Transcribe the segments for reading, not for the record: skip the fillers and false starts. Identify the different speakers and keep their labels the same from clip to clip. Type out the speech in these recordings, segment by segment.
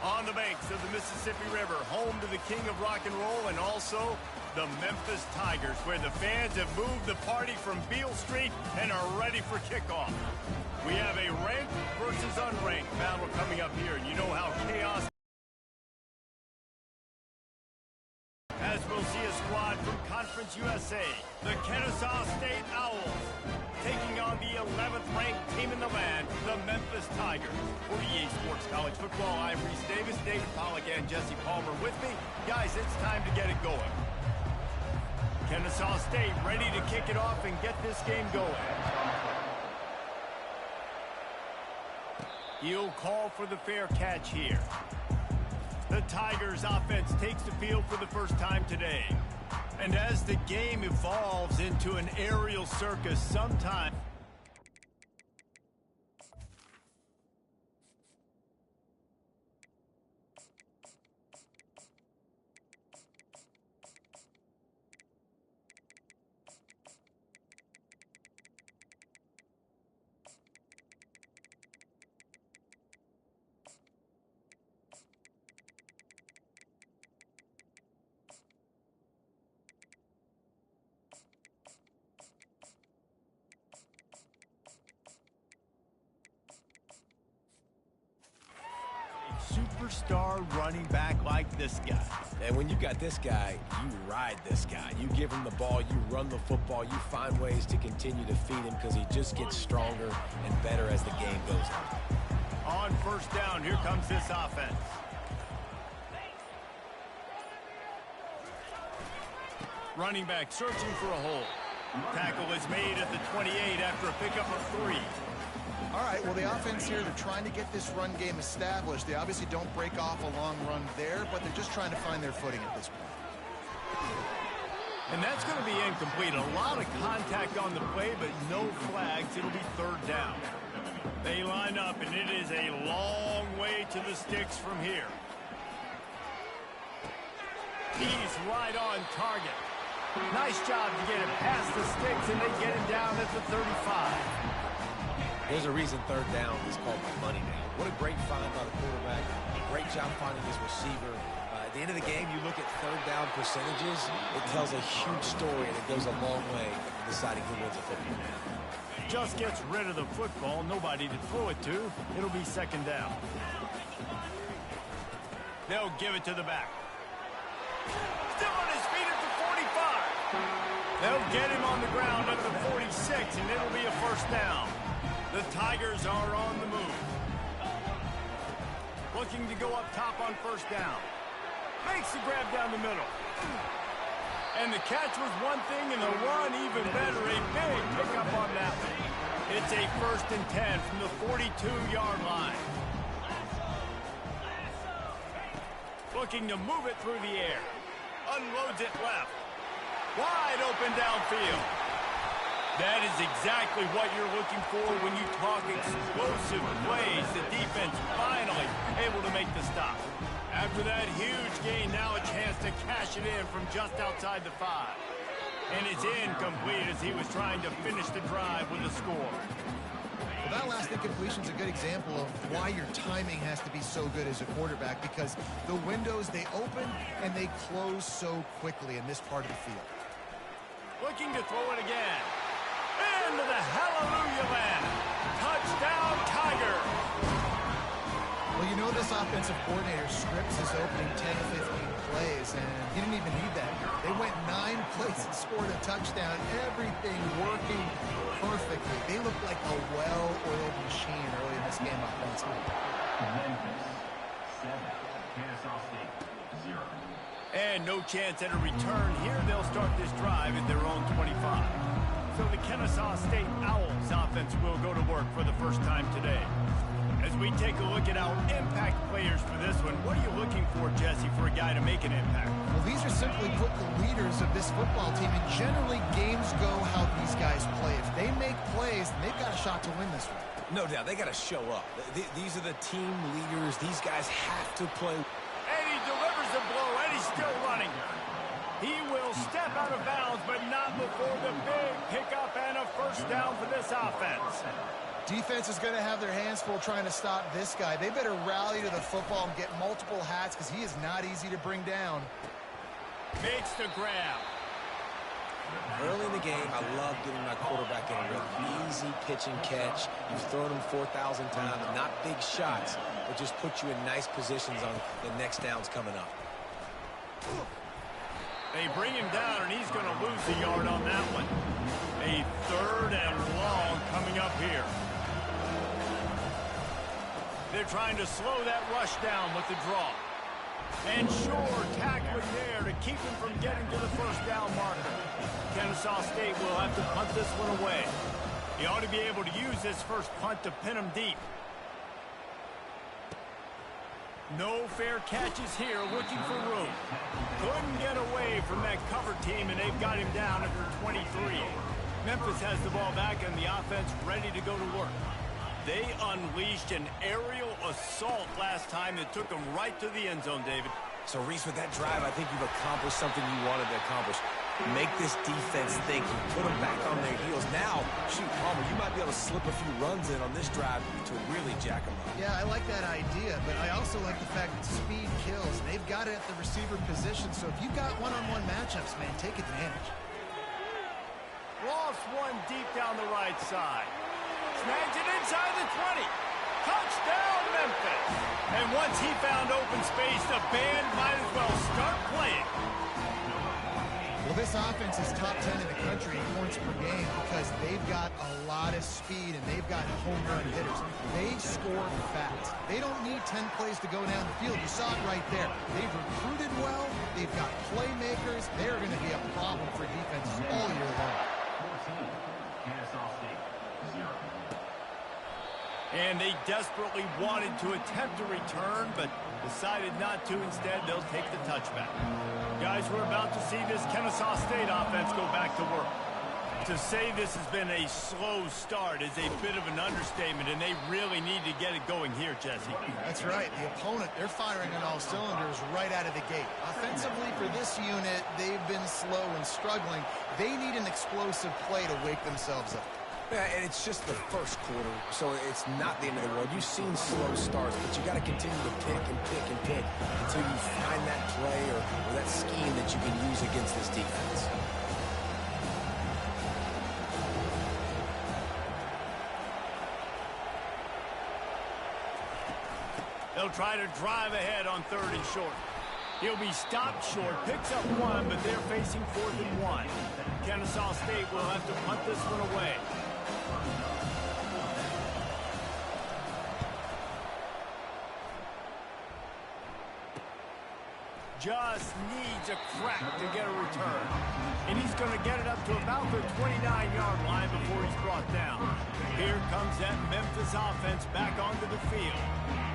Speaker 1: On the banks of the Mississippi River, home to the king of rock and roll and also the Memphis Tigers, where the fans have moved the party from Beale Street and are ready for kickoff. We have a ranked versus unranked battle coming up here, and you know how chaos. As we'll see a squad from Conference USA, the Kennesaw State Owls, taking on the 11th ranked team in the land, the Memphis Tigers. For EA Sports College Football, I'm Reese Davis, David Pollack, and Jesse Palmer with me. Guys, it's time to get it going. Kennesaw State ready to kick it off and get this game going. He'll call for the fair catch here. The Tigers offense takes the field for the first time today. And as the game evolves into an aerial circus, sometimes superstar running back like this guy.
Speaker 2: And when you got this guy, you ride this guy. You give him the ball, you run the football, you find ways to continue to feed him because he just gets stronger and better as the game goes on.
Speaker 1: On first down, here comes this offense. Running back searching for a hole. Tackle is made at the 28 after a pickup of 3.
Speaker 3: All right, well, the offense here, they're trying to get this run game established. They obviously don't break off a long run there, but they're just trying to find their footing at this point.
Speaker 1: And that's going to be incomplete. A lot of contact on the play, but no flags. It'll be third down. They line up, and it is a long way to the sticks from here. He's right on target. Nice job to get him past the sticks, and they get him down at the 35.
Speaker 2: There's a reason third down is called money down. What a great find by the quarterback. Great job finding his receiver. At the end of the game, you look at third down percentages. It tells a huge story, and it goes a long way in deciding who wins a football game.
Speaker 1: Just gets rid of the football. Nobody to throw it to. It'll be second down. They'll give it to the back. Still on his feet at the 45. They'll get him on the ground at the 46, and it'll be a first down. The Tigers are on the move. Looking to go up top on first down. Makes the grab down the middle. And the catch was one thing, and the run even better. A big pickup on that one. It's a 1st and 10 from the 42-yard line. Looking to move it through the air. Unloads it left. Wide open downfield. That is exactly what you're looking for when you talk explosive plays. The defense finally able to make the stop. After that huge gain, now a chance to cash it in from just outside the 5. And it's incomplete as he was trying to finish the drive with a score.
Speaker 3: Well, that last incompletion is a good example of why your timing has to be so good as a quarterback, because the windows, they open and they close so quickly in this part of the field.
Speaker 1: Looking to throw it again. Into the hallelujah land. Touchdown, Tiger.
Speaker 3: Well, you know this offensive coordinator scripts his opening 10, 15 plays, and he didn't even need that. They went 9 plays and scored a touchdown. Everything working perfectly. They looked like a well-oiled machine early in this game offensively.
Speaker 4: Memphis 7, Kennesaw State 0.
Speaker 1: And no chance at a return here. They'll start this drive at their own 25. So the Kennesaw State Owls offense will go to work for the first time today. As we take a look at our impact players for this one, what are you looking for, Jesse, for a guy to make an impact?
Speaker 3: Well, these are simply put the leaders of this football team, and generally games go how these guys play. If they make plays, they've got a shot to win this one.
Speaker 2: No doubt, they got to show up. These are the team leaders. These guys have to play.
Speaker 1: And he delivers the blow, and he's still running. He will step out of bounds, but not before the big pickup and a first down for this offense.
Speaker 3: Defense is going to have their hands full trying to stop this guy. They better rally to the football and get multiple hats because he is not easy to bring down.
Speaker 1: Makes the grab.
Speaker 2: Early in the game, I love getting my quarterback in a real easy pitch and catch. You've thrown him 4,000 times, not big shots, but just put you in nice positions on the next downs coming up.
Speaker 1: They bring him down, and he's going to lose the yard on that one. A 3rd and long coming up here. They're trying to slow that rush down with the draw. And sure, tackling there to keep him from getting to the first down marker. Kennesaw State will have to punt this one away. He ought to be able to use this first punt to pin him deep. No fair catches here, looking for room. Couldn't get away from that cover team, and they've got him down at 23. Memphis has the ball back, and the offense ready to go to work. They unleashed an aerial assault last time that took them right to the end zone, David.
Speaker 2: So, Reese, with that drive, I think you've accomplished something you wanted to accomplish. Make this defense think. You put them back on their heels. Now, shoot, Palmer, you might be able to slip a few runs in on this drive to really jack them up.
Speaker 3: Yeah, I like that idea, but I also like the fact that speed kills. They've got it at the receiver position, so if you've got one-on-one matchups, man, take advantage.
Speaker 1: Lost one deep down the right side. Snags it inside the 20. Touchdown, Memphis. And once he found open space, the band might as well start playing.
Speaker 3: Well, this offense is top 10 in the country in points per game because they've got a lot of speed and they've got home run hitters. They score fast. They don't need 10 plays to go down the field. You saw it right there. They've recruited well. They've got playmakers. They're going to be a problem for defenses all year long.
Speaker 4: 14, Kennesaw State, 0.
Speaker 1: And they desperately wanted to attempt a return, but decided not to. Instead, they'll take the touchback. Guys, we're about to see this Kennesaw State offense go back to work. To say this has been a slow start is a bit of an understatement, and they really need to get it going here, Jesse.
Speaker 3: That's right. The opponent, they're firing on all cylinders right out of the gate. Offensively, for this unit, they've been slow and struggling. They need an explosive play to wake themselves up.
Speaker 2: Yeah, and it's just the first quarter, so it's not the end of the world. You've seen slow starts, but you got to continue to pick and pick and pick until you find that play or that scheme that you can use against this defense.
Speaker 1: They'll try to drive ahead on 3rd and short. He'll be stopped short, picks up 1, but they're facing 4th and 1. Kennesaw State will have to punt this one away. Just needs a crack to get a return. And he's going to get it up to about the 29-yard line before he's brought down. Here comes that Memphis offense back onto the field.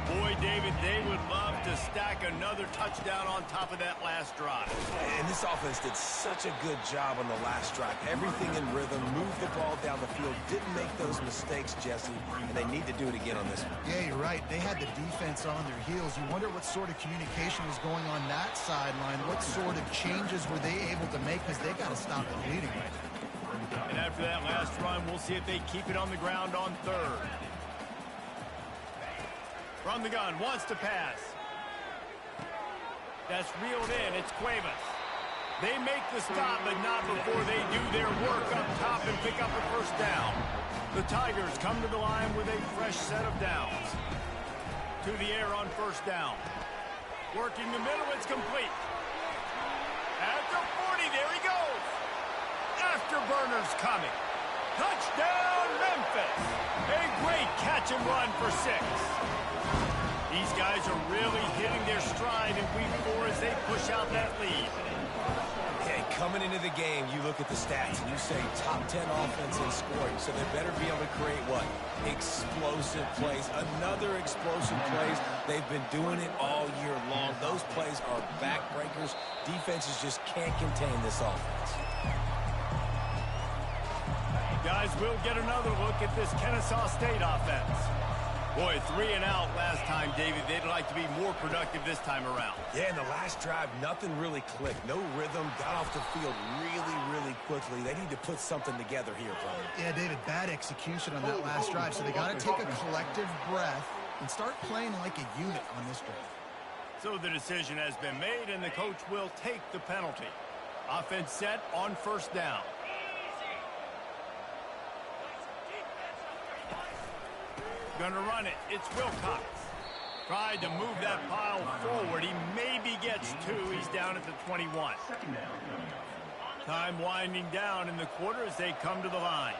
Speaker 1: Boy, David, they would love to stack another touchdown on top of that last drive.
Speaker 2: And this offense did such a good job on the last drive. Everything in rhythm, moved the ball down the field, didn't make those mistakes, Jesse, and they need to do it again on this one.
Speaker 3: Yeah, you're right. They had the defense on their heels. You wonder what sort of communication was going on that sideline. What sort of changes were they able to make because they got to stop the bleeding right now.
Speaker 1: And after that last run, we'll see if they keep it on the ground on 3rd. From the gun, wants to pass. That's reeled in. It's Cuevas. They make the stop, but not before they do their work up top and pick up a first down. The Tigers come to the line with a fresh set of downs. To the air on 1st down. Working the middle, it's complete. At the 40, there he goes. Afterburner's coming. Touchdown, Memphis. A great catch and run for 6. These guys are really hitting their stride in week 4 as they push out that lead.
Speaker 2: Okay, coming into the game, you look at the stats and you say top 10 offense in scoring, so they better be able to create what? Explosive plays. Another explosive plays. They've been doing it all year long. Those plays are backbreakers. Defenses just can't contain this offense.
Speaker 1: Guys, we'll get another look at this Kennesaw State offense. Boy, 3 and out last time, David. They'd like to be more productive this time around.
Speaker 2: Yeah, in the last drive, nothing really clicked. No rhythm, got off the field really quickly. They need to put something together here, Brian.
Speaker 3: Yeah, David, bad execution on that last drive, so they got to take a collective breath and start playing like a unit on this drive.
Speaker 1: So the decision has been made, and the coach will take the penalty. Offense set on first down. Gonna run it. It's Wilcox. Tried to move that pile forward. He maybe gets 2. He's down at the 21. Time winding down in the quarter as they come to the line.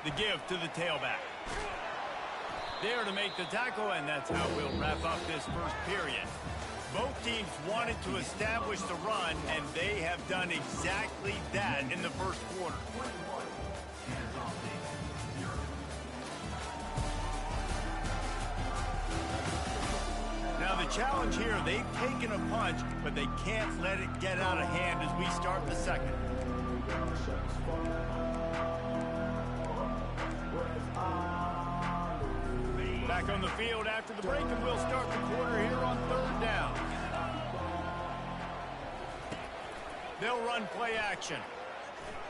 Speaker 1: The give to the tailback. There to make the tackle, and that's how we'll wrap up this first period. Both teams wanted to establish the run, and they have done exactly that in the first quarter. Now the challenge here, they've taken a punch, but they can't let it get out of hand as we start the second. Back on the field after the break, and we'll start the quarter here on third down. They'll run play action.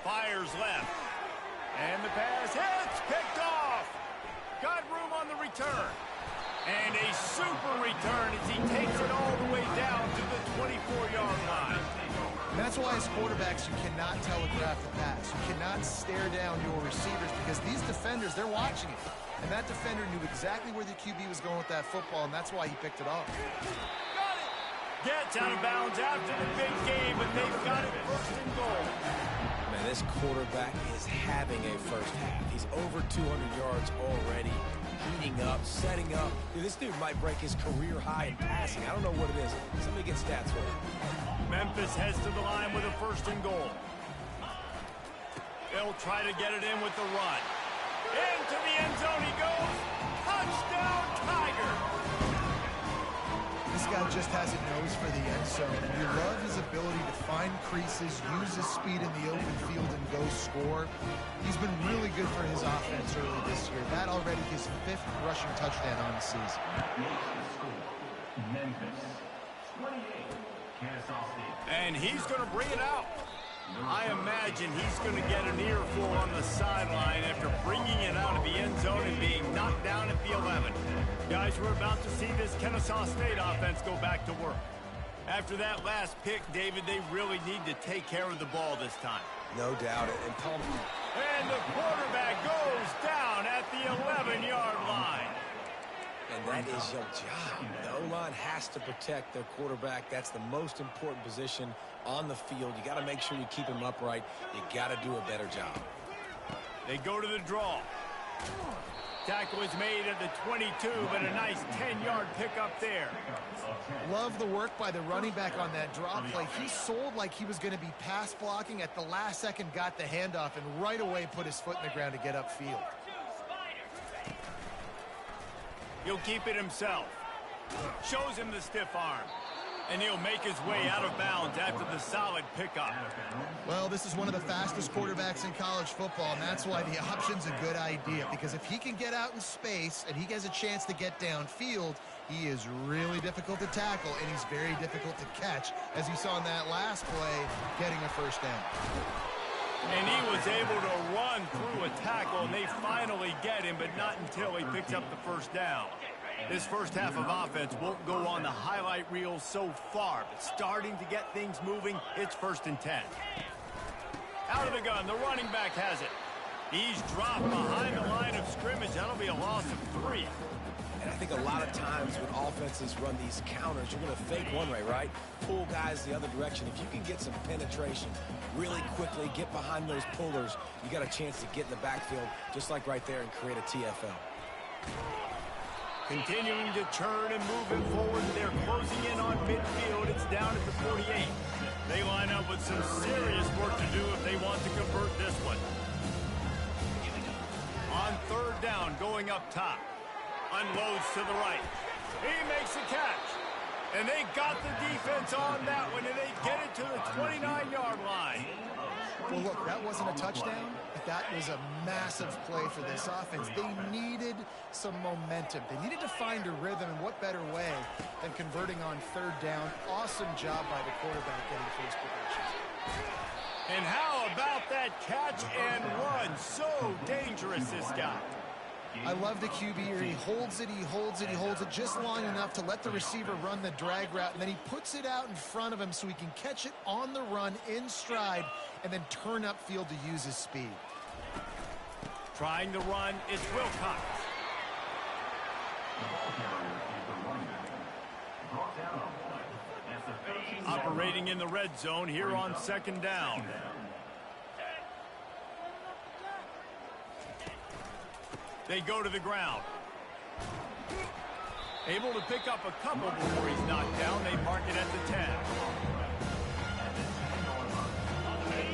Speaker 1: Fires left. And the pass hits, picked off. Got room on the return. And a super return as he takes it all the way down to the 24-yard line.
Speaker 3: And that's why as quarterbacks, you cannot telegraph the pass. You cannot stare down your receivers because these defenders, they're watching it. And that defender knew exactly where the QB was going with that football, and that's why he picked it off.
Speaker 1: Gets out of bounds after the big game, but they've got it first and goal.
Speaker 2: Man, this quarterback is having a first half. He's over 200 yards already, heating up, setting up. Dude, this dude might break his career high in passing. I don't know what it is. Somebody get stats for him.
Speaker 1: Memphis heads to the line with a first and goal. They'll try to get it in with the run. Into the end zone he goes. Touchdown, Tiger.
Speaker 3: This guy just has a nose for the end zone. You love his ability to find creases, use his speed in the open field, and go score. He's been really good for his offense early this year. That already his 5th rushing touchdown on the season.
Speaker 4: Memphis, 28, Kennesaw State.
Speaker 1: And he's going to bring it out. I imagine he's going to get an earful on the sideline after bringing it out of the end zone and being knocked down at the 11. Guys, we're about to see this Kennesaw State offense go back to work. After that last pick, David, they really need to take care of the ball this time.
Speaker 2: No doubt.
Speaker 1: And the quarterback goes down at the 11-yard line.
Speaker 2: And that is your job. The O-line has to protect their quarterback. That's the most important position on the field. You got to make sure you keep him upright. You got to do a better job.
Speaker 1: They go to the draw. Tackle is made at the 22, but a nice 10-yard pickup there.
Speaker 3: Love the work by the running back on that draw play. He sold like he was going to be pass blocking. At the last second, got the handoff, and right away put his foot in the ground to get upfield.
Speaker 1: He'll keep it himself. Shows him the stiff arm. And he'll make his way out of bounds after the solid pickup.
Speaker 3: Well, this is one of the fastest quarterbacks in college football, and that's why the option's a good idea. Because if he can get out in space and he has a chance to get downfield, he is really difficult to tackle, and he's very difficult to catch, as you saw in that last play, getting a first down.
Speaker 1: And he was able to run through a tackle, and they finally get him, but not until he picks up the first down. This first half of offense won't go on the highlight reel so far, but starting to get things moving, it's 1st and 10. Out of the gun, the running back has it. He's dropped behind the line of scrimmage. That'll be a loss of 3.
Speaker 2: And I think a lot of times when offenses run these counters, you're going to fake one way, right? Pull guys the other direction. If you can get some penetration really quickly, get behind those pullers, you got a chance to get in the backfield, just like right there, and create a TFL.
Speaker 1: Continuing to churn and move it forward. They're closing in on midfield. It's down at the 48. They line up with some serious work to do if they want to convert this one. On 3rd down, going up top. Unloads to the right. He makes a catch. And they got the defense on that one, and they get it to the 29-yard line.
Speaker 3: Well, look, that wasn't a touchdown, but that was a massive play for this offense. They needed some momentum. They needed to find a rhythm, and what better way than converting on third down. Awesome job by the quarterback getting first progression.
Speaker 1: And how about that catch and run? So dangerous, this guy.
Speaker 3: I love the QB here. He holds it, he holds it, he holds it just long enough to let the receiver run the drag route, and then he puts it out in front of him so he can catch it on the run in stride and then turn upfield to use his speed.
Speaker 1: Trying the run, it's Wilcox. Operating in the red zone here on second down. They go to the ground. Able to pick up a couple before he's knocked down. They mark it at the 10.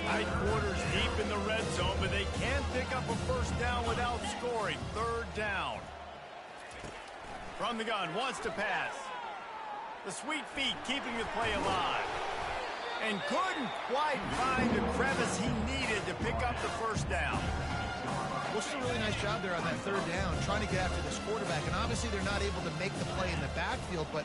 Speaker 1: Tight quarters deep in the red zone, but they can't pick up a first down without scoring. Third down. From the gun, wants to pass. The sweet feet keeping the play alive. And couldn't quite find the crevice he needed to pick up the first down.
Speaker 3: Well, it's a really nice job there on that third down, trying to get after this quarterback. And obviously they're not able to make the play in the backfield, but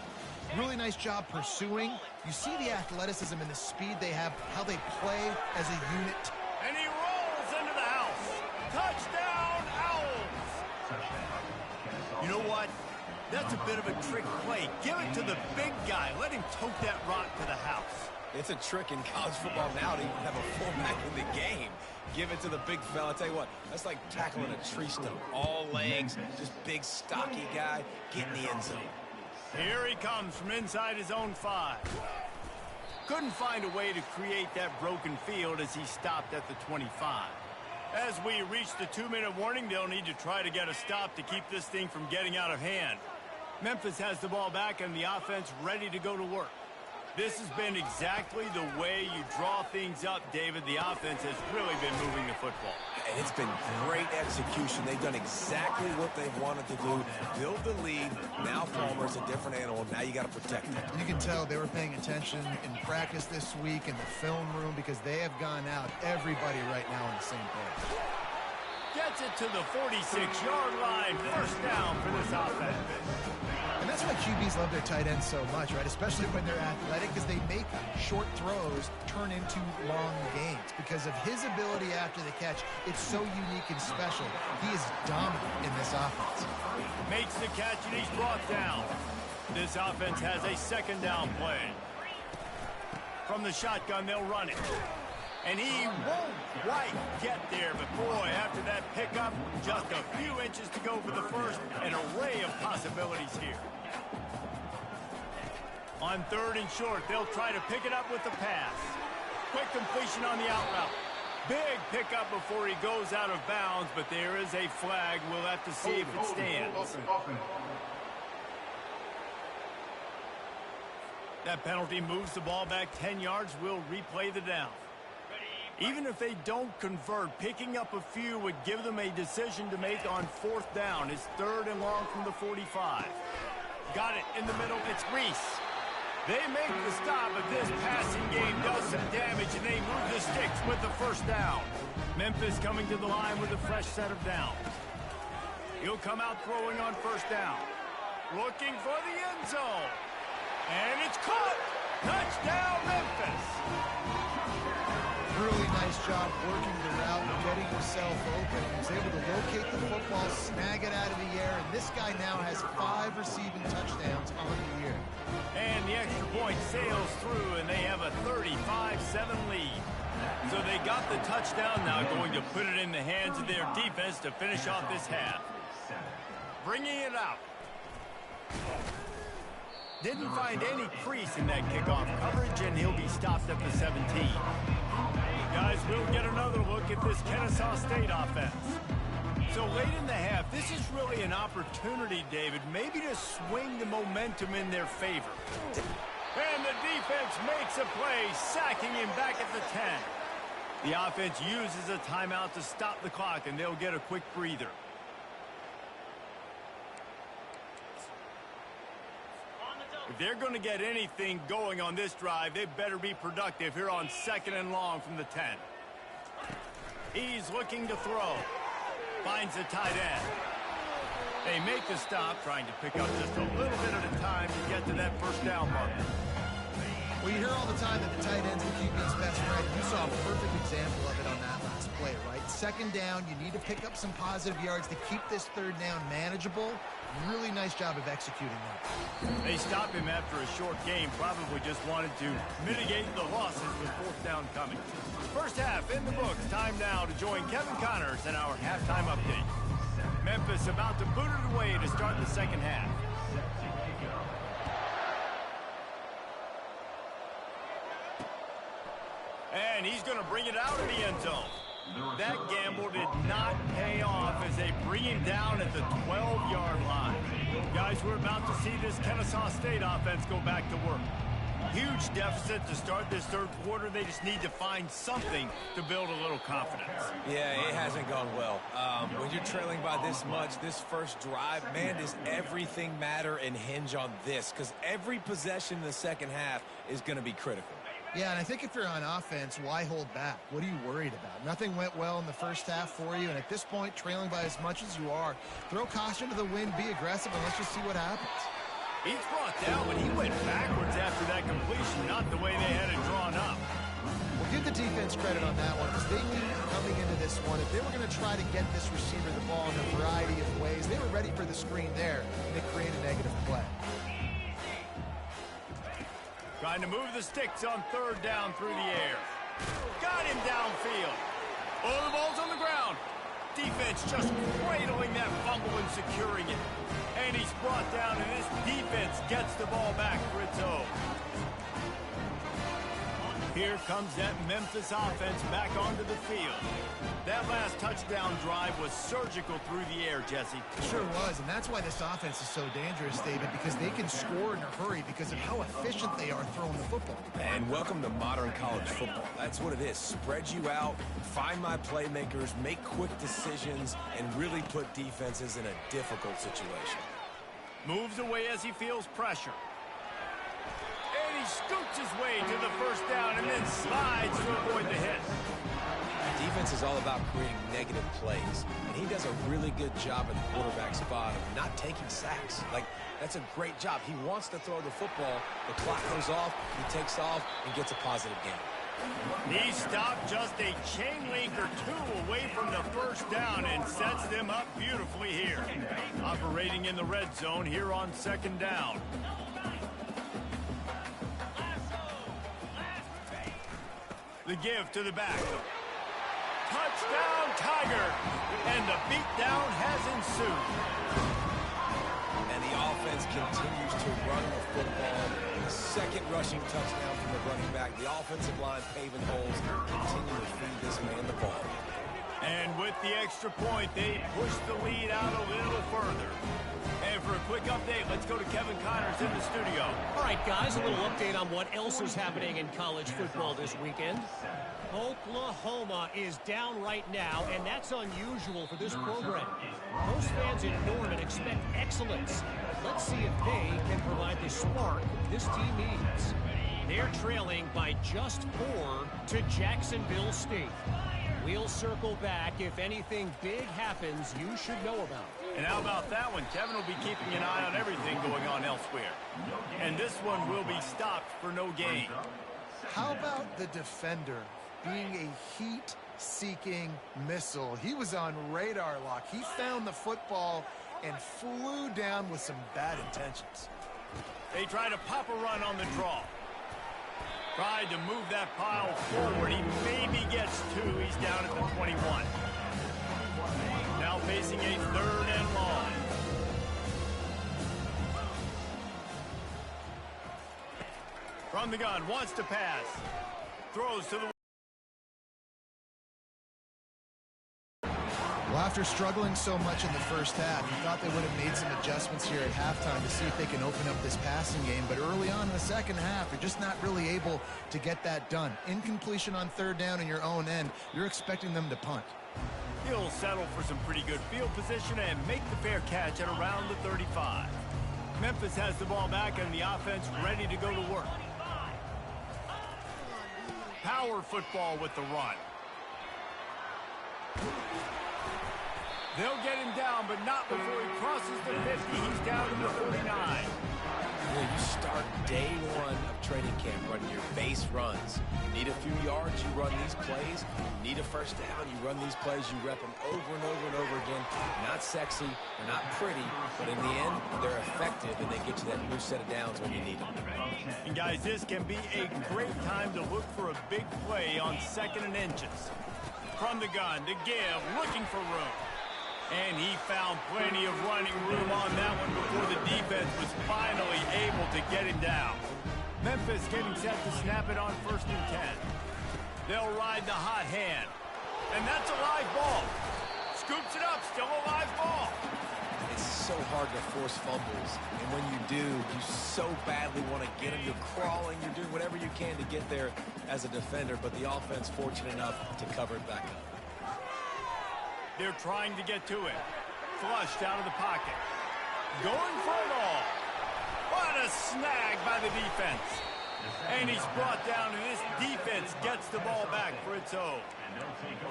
Speaker 3: really nice job pursuing. You see the athleticism and the speed they have, how they play as a unit.
Speaker 1: And he rolls into the house. Touchdown, Owls. You know what? That's a bit of a trick play. Give it to the big guy. Let him tote that rock to the house.
Speaker 2: It's a trick in college football now to even have a fullback in the game. Give it to the big fella. I tell you what, that's like tackling a tree stump. All legs, just big, stocky guy. Get in the end zone.
Speaker 1: Here he comes from inside his own 5. Couldn't find a way to create that broken field as he stopped at the 25. As we reach the 2-minute warning, they'll need to try to get a stop to keep this thing from getting out of hand. Memphis has the ball back and the offense ready to go to work. This has been exactly the way you draw things up, David. The offense has really been moving the football.
Speaker 2: And it's been great execution. They've done exactly what they've wanted to do. Build the lead. Now Palmer's a different animal. Now you got to protect him.
Speaker 3: You can tell they were paying attention in practice this week in the film room because they have gone out, everybody right now on the same page.
Speaker 1: Gets it to the 46-yard line. First down for this offense.
Speaker 3: And that's why QBs love their tight ends so much, right? Especially when they're athletic, because they make short throws turn into long gains. Because of his ability after the catch, it's so unique and special. He is dominant in this offense.
Speaker 1: Makes the catch and he's brought down. This offense has a second down play. From the shotgun, they'll run it. And he won't quite get there, but boy, after that pickup, just a few inches to go for the first, an array of possibilities here. On third and short, they'll try to pick it up with the pass. Quick completion on the out route. Big pickup before he goes out of bounds, but there is a flag. We'll have to see if it stands. That penalty moves the ball back 10 yards. We'll replay the down. Even if they don't convert, picking up a few would give them a decision to make on fourth down. It's third and long from the 45. Got it in the middle. It's Reese. They make the stop, but this passing game does some damage, and they move the sticks with the first down. Memphis coming to the line with a fresh set of downs. He'll come out throwing on first down. Looking for the end zone. And it's caught. Touchdown, Memphis.
Speaker 3: Really nice job working the route and getting himself open. He was able to locate the football, snag it out of the air, and this guy now has 5 receiving touchdowns on the year.
Speaker 1: And the extra point sails through, and they have a 35-7 lead. So they got the touchdown, now going to put it in the hands of their defense to finish off this half. Bringing it out. Didn't find any crease in that kickoff coverage, and he'll be stopped at the 17. Guys, we'll get another look at this Kennesaw State offense. So late in the half, this is really an opportunity, David, maybe to swing the momentum in their favor. And the defense makes a play, sacking him back at the 10. The offense uses a timeout to stop the clock, and they'll get a quick breather. If they're going to get anything going on this drive, they better be productive here on second and long from the 10. He's looking to throw. Finds the tight end. They make the stop, trying to pick up just a little bit at a time to get to that first down marker.
Speaker 3: Well, you hear all the time that the tight end's the QB's best friend. You saw a perfect example of it on that last play, right? Second down, you need to pick up some positive yards to keep this third down manageable. Really nice job of executing that.
Speaker 1: They stop him after a short game, probably just wanted to mitigate the losses with fourth down coming. First half in the books. Time now to join Kevin Connors in our halftime update. Memphis about to boot it away to start the second half. And he's going to bring it out of the end zone. That gamble did not pay off as they bring him down at the 12-yard line. Guys, we're about to see this Kennesaw State offense go back to work. Huge deficit to start this third quarter. They just need to find something to build a little confidence.
Speaker 2: Yeah, it hasn't gone well. When you're trailing by this much, this first drive, man, does everything matter and hinge on this? Because every possession in the second half is going to be critical.
Speaker 3: Yeah, and I think if you're on offense, why hold back? What are you worried about? Nothing went well in the first half for you, and at this point, trailing by as much as you are, throw caution to the wind, be aggressive, and let's just see what happens.
Speaker 1: He's brought down, but he went backwards after that completion, not the way they had it drawn up.
Speaker 3: Well, give the defense credit on that one, because they knew coming into this one, if they were going to try to get this receiver the ball in a variety of ways, they were ready for the screen there, and they created a negative play.
Speaker 1: Trying to move the sticks on third down through the air. Got him downfield. Oh, the ball's on the ground. Defense just cradling that fumble and securing it. And he's brought down, and this defense gets the ball back for its own. Here comes that Memphis offense back onto the field. That last touchdown drive was surgical through the air, Jesse.
Speaker 3: It sure was, and that's why this offense is so dangerous, David, because they can score in a hurry because of how efficient they are throwing the football.
Speaker 2: And welcome to modern college football. That's what it is. Spread you out, find my playmakers, make quick decisions, and really put defenses in a difficult situation.
Speaker 1: Moves away as he feels pressure. And he scoots his way to the first down and then slides to avoid the hit.
Speaker 2: Defense is all about creating negative plays, and he does a really good job at the quarterback spot of not taking sacks. Like, that's a great job. He wants to throw the football. The clock goes off, he takes off, and gets a positive gain.
Speaker 1: He stopped just a chain link or two away from the first down and sets them up beautifully here. Operating in the red zone here on second down. The give to the back. Touchdown, Tiger! And the beatdown has ensued.
Speaker 2: And the offense continues to run the football. The second rushing touchdown from the running back. The offensive line paving holes, continue to feed this man the ball.
Speaker 1: And with the extra point, they push the lead out a little further. And for a quick update, let's go to Kevin Connors in the studio.
Speaker 5: All right, guys, a little update on what else is happening in college football this weekend. Oklahoma is down right now, and that's unusual for this program. Most fans in Norman expect excellence. Let's see if they can provide the spark this team needs. They're trailing by just 4 to Jacksonville State. We'll circle back. If anything big happens, you should know about it.
Speaker 1: And how about that one? Kevin will be keeping an eye on everything going on elsewhere. And this one will be stopped for no gain.
Speaker 3: How about the defender being a heat-seeking missile? He was on radar lock. He found the football and flew down with some bad intentions.
Speaker 1: They try to pop a run on the draw. Tried to move that pile forward. He maybe gets 2. He's down at the 21. Now facing a third and long. From the gun, wants to pass. Throws to the...
Speaker 3: Well, after struggling so much in the first half, you thought they would have made some adjustments here at halftime to see if they can open up this passing game. But early on in the second half, they're just not really able to get that done. Incompletion on third down in your own end, you're expecting them to punt.
Speaker 1: He'll settle for some pretty good field position and make the fair catch at around the 35. Memphis has the ball back and the offense ready to go to work. Power football with the run. They'll get him down, but not before he crosses the 50. He's down to the 49.
Speaker 2: You start day one of training camp running your base runs. You need a few yards, you run these plays. You need a first down, you run these plays. You rep them over and over and over again. Not sexy, they're not pretty, but in the end, they're effective, and they get you that new set of downs when you need them.
Speaker 1: And guys, this can be a great time to look for a big play on 2nd and inches. From the gun, to give, looking for room. And he found plenty of running room on that one before the defense was finally able to get him down. Memphis getting set to snap it on 1st and 10. They'll ride the hot hand. And that's a live ball. Scoops it up, still a live ball.
Speaker 2: It's so hard to force fumbles, and when you do, you so badly want to get them. You're crawling, you're doing whatever you can to get there as a defender, but the offense fortunate enough to cover it back up.
Speaker 1: They're trying to get to it. Flushed out of the pocket. Going for it all. What a snag by the defense. And he's brought down, and this defense gets the ball back for its own.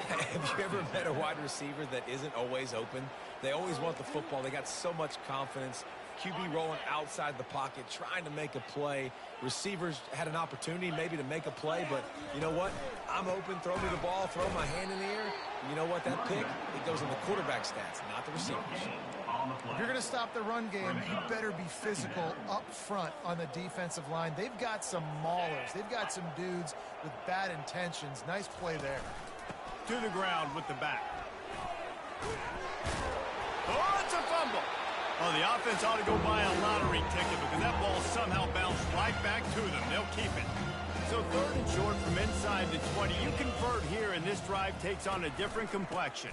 Speaker 2: Have you ever met a wide receiver that isn't always open? They always want the football. They got so much confidence. QB rolling outside the pocket, trying to make a play. Receivers had an opportunity maybe to make a play, but you know what? I'm open, throw me the ball, throw my hand in the air. You know what? That pick, it goes in the quarterback stats, not the receivers.
Speaker 3: If you're going to stop the run game, you better be physical up front on the defensive line. They've got some maulers. They've got some dudes with bad intentions. Nice play there.
Speaker 1: To the ground with the back. Oh, it's a fumble. Oh, the offense ought to go buy a lottery ticket because that ball somehow bounced right back to them. They'll keep it. So 3rd and short from inside the 20. You convert here, and this drive takes on a different complexion.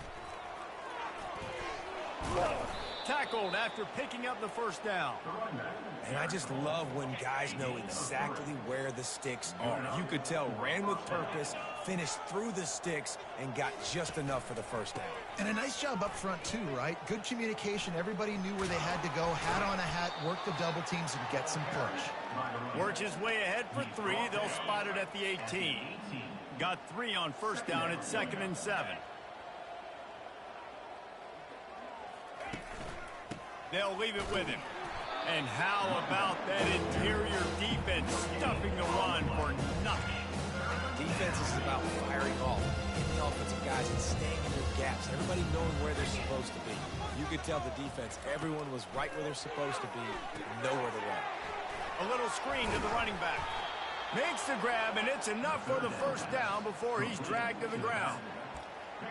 Speaker 1: Tackled after picking up the first down.
Speaker 2: And I just love when guys know exactly where the sticks are. You could tell ran with purpose, finished through the sticks, and got just enough for the first down.
Speaker 3: And a nice job up front, too, right? Good communication. Everybody knew where they had to go. Hat on a hat, work the double teams, and get some push.
Speaker 1: Works his way ahead for 3. They'll spot it at the 18. Got 3 on first down at 2nd and 7. They'll leave it with him. And how about that interior defense stuffing the run for nothing?
Speaker 2: Defense is about firing off, hitting the offensive guys and staying in their gaps. Everybody knowing where they're supposed to be. You could tell the defense, everyone was right where they're supposed to be, nowhere to run.
Speaker 1: A little screen to the running back. Makes the grab, and it's enough for the first down before he's dragged to the ground.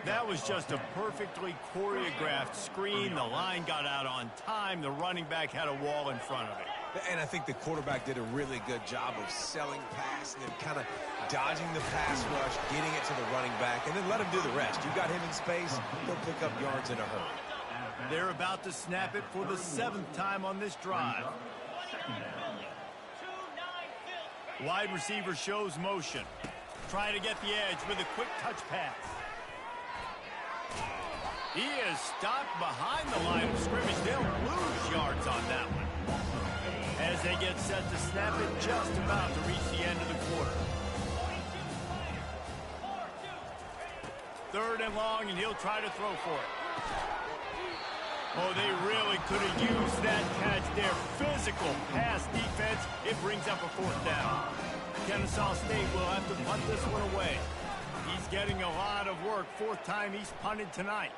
Speaker 1: That was just a perfectly choreographed screen. The line got out on time. The running back had a wall in front of it.
Speaker 2: And I think the quarterback did a really good job of selling pass and then kind of dodging the pass rush, getting it to the running back, and then let him do the rest. You got him in space, he'll pick up yards in a hurry.
Speaker 1: They're about to snap it for the 7th time on this drive. Wide receiver shows motion. Trying to get the edge with a quick touch pass. He is stopped behind the line of scrimmage. They'll lose yards on that one. As they get set to snap it, just about to reach the end of the quarter. 3rd and long, and he'll try to throw for it. Oh, they really could have used that catch there. Physical pass defense. It brings up a 4th down. Kennesaw State will have to punt this one away. He's getting a lot of work. 4th time he's punted tonight.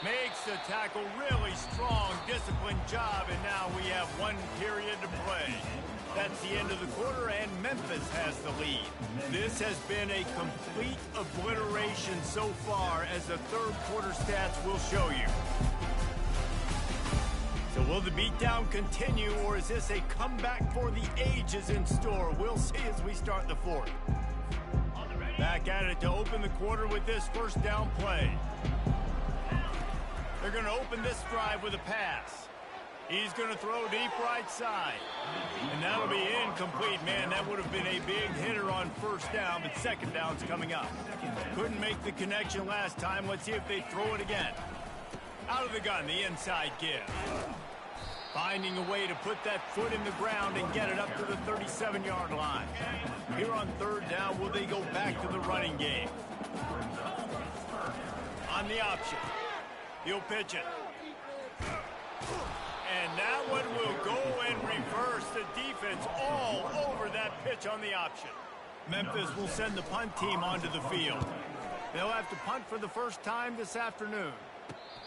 Speaker 1: Makes the tackle, really strong, disciplined job, and now we have 1 period to play. That's the end of the quarter, and Memphis has the lead. This has been a complete obliteration so far, as the 3rd quarter stats will show you. So will the beatdown continue, or is this a comeback for the ages in store? We'll see as we start the 4th. Back at it to open the quarter with this first down play. They're going to open this drive with a pass. He's going to throw deep right side. And that'll be incomplete. Man, that would have been a big hitter on first down, but 2nd down's coming up. Couldn't make the connection last time. Let's see if they throw it again. Out of the gun, the inside give. Finding a way to put that foot in the ground and get it up to the 37-yard line. Here on 3rd down, will they go back to the running game? On the option. He'll pitch it. And that one will go and reverse. The defense all over that pitch on the option. Memphis will send the punt team onto the field. They'll have to punt for the first time this afternoon.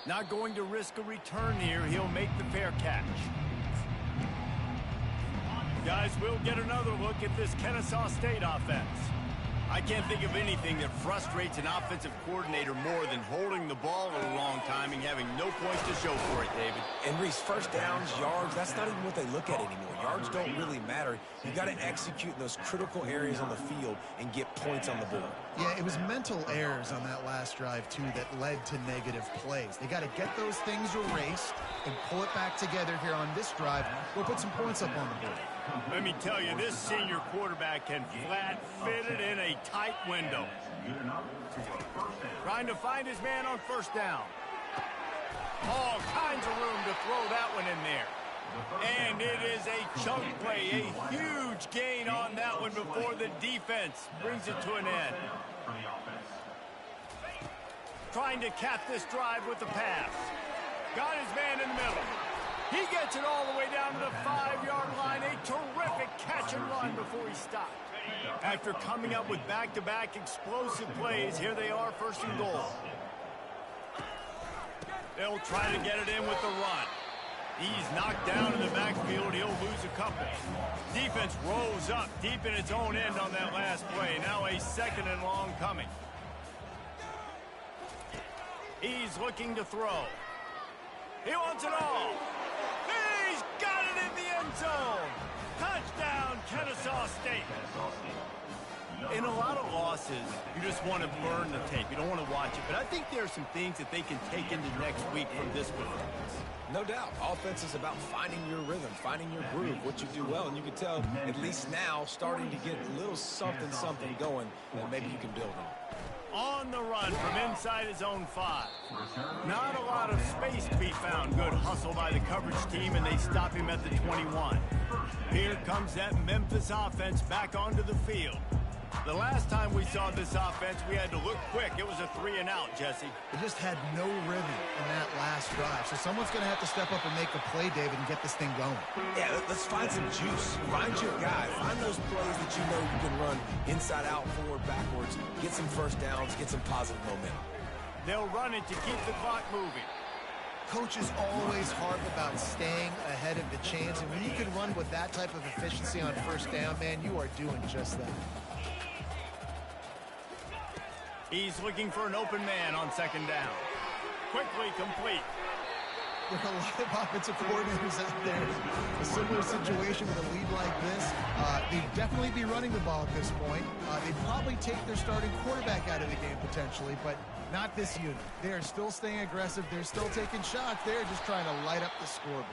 Speaker 1: Not going to risk a return here. He'll make the fair catch. Guys, we'll get another look at this Kennesaw State offense. I can't think of anything that frustrates an offensive coordinator more than holding the ball a long time and having no points to show for it, David.
Speaker 2: And Reese, first downs, yards, that's not even what they look at anymore. Yards don't really matter. You got to execute in those critical areas on the field and get points on the board.
Speaker 3: Yeah, it was mental errors on that last drive, too, that led to negative plays. They got to get those things erased and pull it back together here on this drive. We'll put some points up on the board.
Speaker 1: Let me tell you, this senior quarterback can flat fit it in a tight window. Trying to find his man on first down. All kinds of room to throw that one in there. And it is a chunk play, a huge gain on that one before the defense brings it to an end. Trying to cap this drive with the pass. Got his man in the middle. He gets it all the way down to the 5-yard line. A terrific catch and run before he stopped. After coming up with back-to-back explosive plays, here they are, first and goal. They'll try to get it in with the run. He's knocked down in the backfield. He'll lose a couple. Defense rose up deep in its own end on that last play. Now a second and long coming. He's looking to throw. He wants it all. He's got it in the end zone. Touchdown, Kennesaw State. In a lot of losses, you just want to burn the tape. You don't want to watch it. But I think there are some things that they can take into next week from this performance.
Speaker 2: No doubt. Offense is about finding your rhythm, finding your groove, what you do well. And you can tell, at least now, starting to get a little something going that maybe you can build on.
Speaker 1: On the run from inside his own 5. Not a lot of space to be found. Good hustle by the coverage team, and they stop him at the 21. Here comes that Memphis offense back onto the field. The last time we saw this offense, we had to look quick. It was a 3-and-out, Jesse.
Speaker 3: They just had no rhythm in that last drive. So someone's going to have to step up and make a play, David, and get this thing going.
Speaker 2: Yeah, let's find some juice. Find your guy. Find those plays that you know you can run inside out, forward, backwards. Get some first downs. Get some positive momentum.
Speaker 1: They'll run it to keep the clock moving.
Speaker 3: Coach is always hard about staying ahead of the chains. And when you can run with that type of efficiency on first down, man, you are doing just that.
Speaker 1: He's looking for an open man on second down. Quickly complete.
Speaker 3: There are a lot of offensive coordinators out there. A similar situation with a lead like this. They'd definitely be running the ball at this point. They'd probably take their starting quarterback out of the game potentially, but not this unit. They're still staying aggressive. They're still taking shots. They're just trying to light up the scoreboard.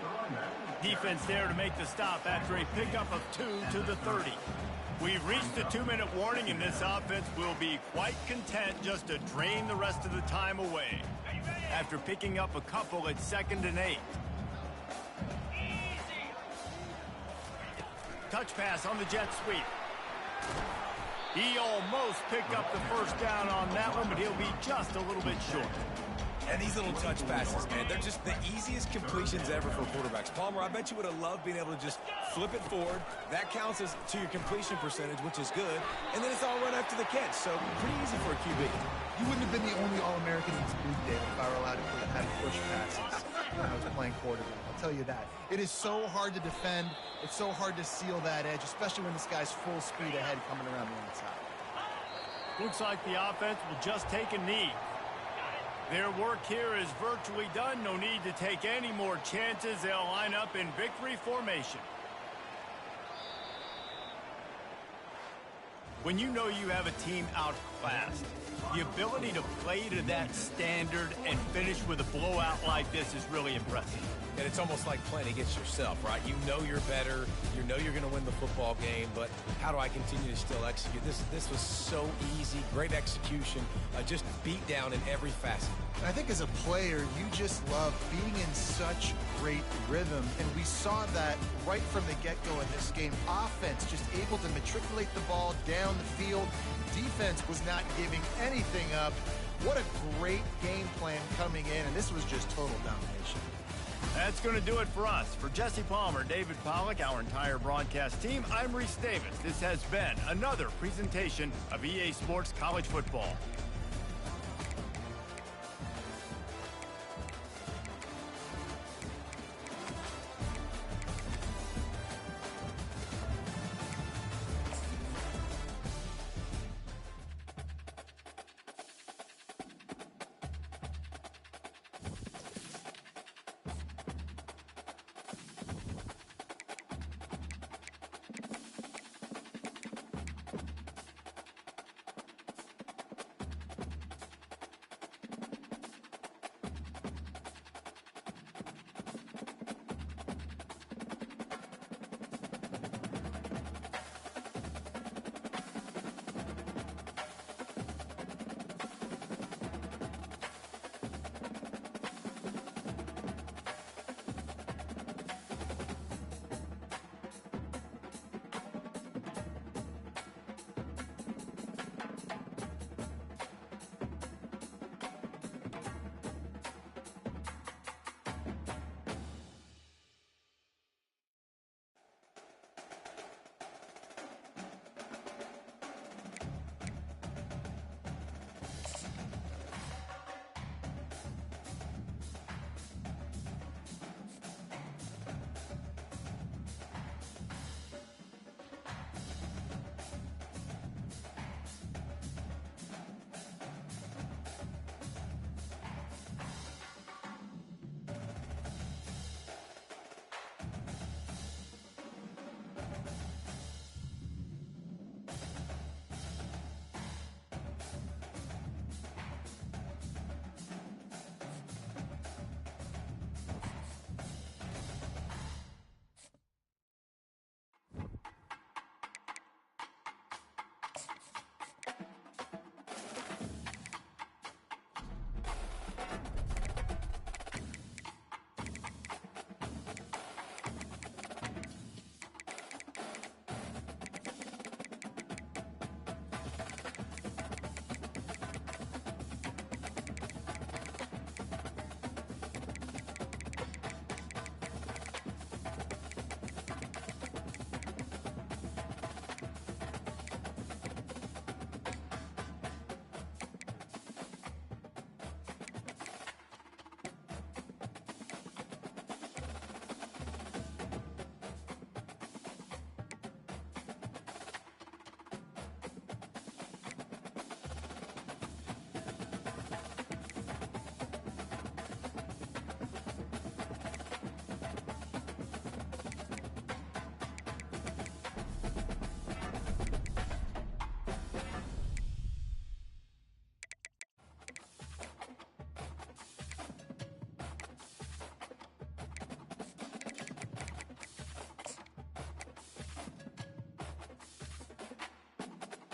Speaker 1: Defense there to make the stop after a pickup of 2 to the 30. We've reached the 2-minute warning, and this offense will be quite content just to drain the rest of the time away. After picking up a couple at 2nd and 8. Touch pass on the jet sweep. He almost picked up the first down on that one, but he'll be just a little bit short.
Speaker 2: And these little touch passes, man, they're just the easiest completions ever for quarterbacks. Palmer, I bet you would have loved being able to just flip it forward. That counts as to your completion percentage, which is good. And then it's all run after the catch, so pretty easy for a QB.
Speaker 3: You wouldn't have been the only All-American in this league, David, if I were allowed to have push passes when I was playing quarterback. I'll tell you that. It is so hard to defend. It's so hard to seal that edge, especially when this guy's full speed ahead coming around the outside.
Speaker 1: Looks like the offense will just take a knee. Their work here is virtually done. No need to take any more chances. They'll line up in victory formation. When you know you have a team outclassed, the ability to play to that standard and finish with a blowout like this is really impressive.
Speaker 2: And it's almost like playing against yourself, right? You know you're better. You know you're going to win the football game, but how do I continue to still execute? This was so easy, great execution, just beat down in every facet.
Speaker 3: I think as a player, you just love being in such great rhythm, and we saw that right from the get-go in this game. Offense just able to matriculate the ball down the field. Defense was not giving anything up. What a great game plan coming in, and this was just total domination.
Speaker 1: That's going to do it for us. For Jesse Palmer, David Pollack, our entire broadcast team, I'm Reese Davis. This has been another presentation of EA Sports College Football.